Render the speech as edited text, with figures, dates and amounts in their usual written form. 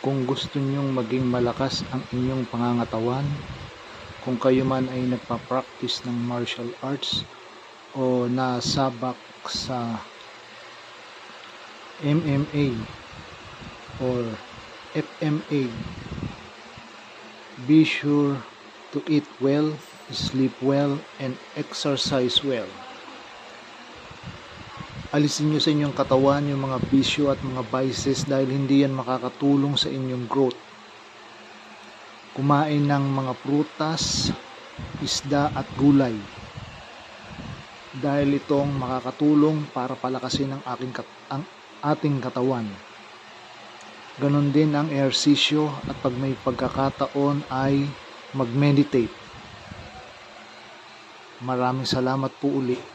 Kung gusto nyong maging malakas ang inyong pangangatawan, kung kayo man ay nagpa-practice ng martial arts o nasabak sa MMA or FMA, be sure to eat well, sleep well, and exercise well. Alisin nyo sa inyong katawan yung mga bisyo at mga vices dahil hindi yan makakatulong sa inyong growth. Kumain ng mga prutas, isda at gulay dahil itong makakatulong para palakasin ang ating katawan. Ganon din ang ehersisyo at pag may pagkakataon ay mag-meditate. Maraming salamat po uli.